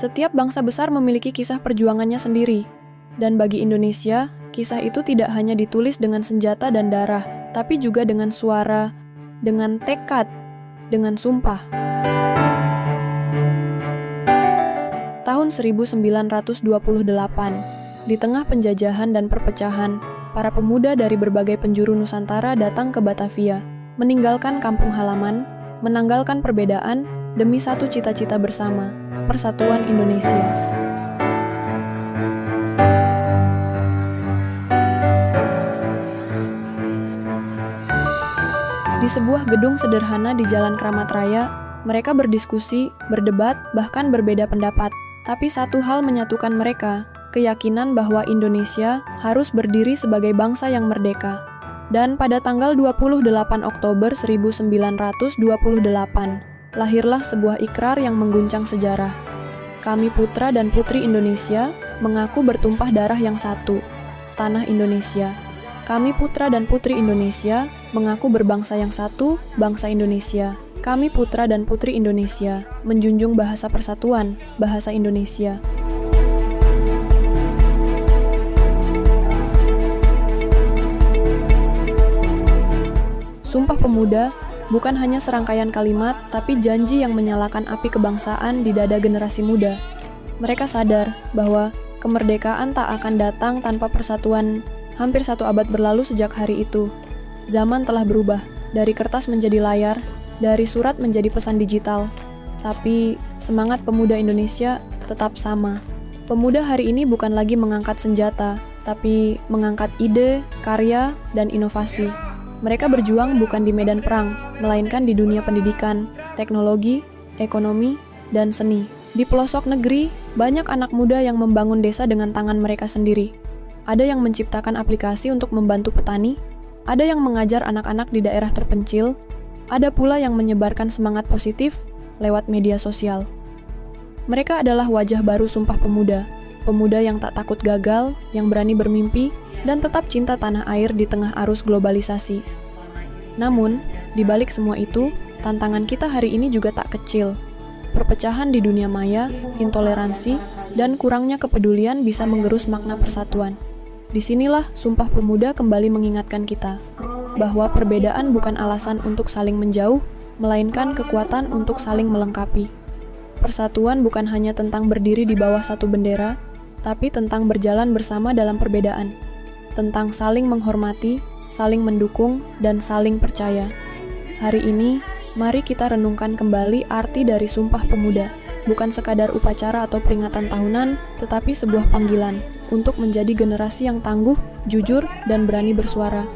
Setiap bangsa besar memiliki kisah perjuangannya sendiri. Dan bagi Indonesia, kisah itu tidak hanya ditulis dengan senjata dan darah, tapi juga dengan suara, dengan tekad, dengan sumpah. Tahun 1928, di tengah penjajahan dan perpecahan, para pemuda dari berbagai penjuru Nusantara datang ke Batavia, meninggalkan kampung halaman, menanggalkan perbedaan demi satu cita-cita bersama, Persatuan Indonesia. Di sebuah gedung sederhana di Jalan Kramat Raya, mereka berdiskusi, berdebat, bahkan berbeda pendapat. Tapi satu hal menyatukan mereka, keyakinan bahwa Indonesia harus berdiri sebagai bangsa yang merdeka. Dan pada tanggal 28 Oktober 1928, lahirlah sebuah ikrar yang mengguncang sejarah. Kami putra dan putri Indonesia mengaku bertumpah darah yang satu, tanah Indonesia. Kami putra dan putri Indonesia mengaku berbangsa yang satu, bangsa Indonesia. Kami putra dan putri Indonesia menjunjung bahasa persatuan, bahasa Indonesia. Sumpah Pemuda bukan hanya serangkaian kalimat, tapi janji yang menyalakan api kebangsaan di dada generasi muda. Mereka sadar bahwa kemerdekaan tak akan datang tanpa persatuan. Hampir 1 abad berlalu sejak hari itu. Zaman telah berubah, dari kertas menjadi layar, dari surat menjadi pesan digital. Tapi semangat pemuda Indonesia tetap sama. Pemuda hari ini bukan lagi mengangkat senjata, tapi mengangkat ide, karya, dan inovasi. Mereka berjuang bukan di medan perang, melainkan di dunia pendidikan, teknologi, ekonomi, dan seni. Di pelosok negeri, banyak anak muda yang membangun desa dengan tangan mereka sendiri. Ada yang menciptakan aplikasi untuk membantu petani, ada yang mengajar anak-anak di daerah terpencil, ada pula yang menyebarkan semangat positif lewat media sosial. Mereka adalah wajah baru Sumpah Pemuda, pemuda yang tak takut gagal, yang berani bermimpi, dan tetap cinta tanah air di tengah arus globalisasi. Namun, di balik semua itu, tantangan kita hari ini juga tak kecil. Perpecahan di dunia maya, intoleransi, dan kurangnya kepedulian bisa menggerus makna persatuan. Disinilah Sumpah Pemuda kembali mengingatkan kita bahwa perbedaan bukan alasan untuk saling menjauh, melainkan kekuatan untuk saling melengkapi. Persatuan bukan hanya tentang berdiri di bawah satu bendera, tapi tentang berjalan bersama dalam perbedaan. Tentang saling menghormati, saling mendukung, dan saling percaya. Hari ini, mari kita renungkan kembali arti dari Sumpah Pemuda. Bukan sekadar upacara atau peringatan tahunan, tetapi sebuah panggilan untuk menjadi generasi yang tangguh, jujur, dan berani bersuara.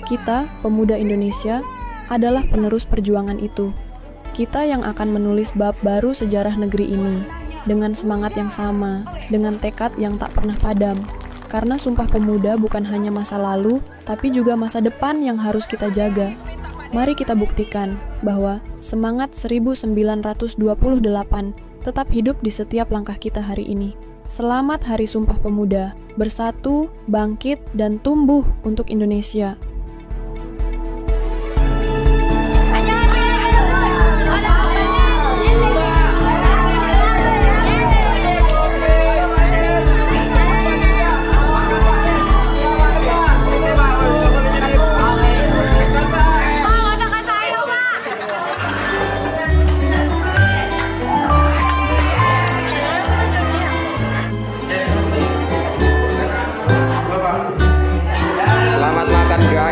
Kita, pemuda Indonesia, adalah penerus perjuangan itu. Kita yang akan menulis bab baru sejarah negeri ini, dengan semangat yang sama, dengan tekad yang tak pernah padam. Karena Sumpah Pemuda bukan hanya masa lalu, tapi juga masa depan yang harus kita jaga. Mari kita buktikan bahwa semangat 1928 tetap hidup di setiap langkah kita hari ini. Selamat Hari Sumpah Pemuda, bersatu, bangkit, dan tumbuh untuk Indonesia. Selamat makan guys.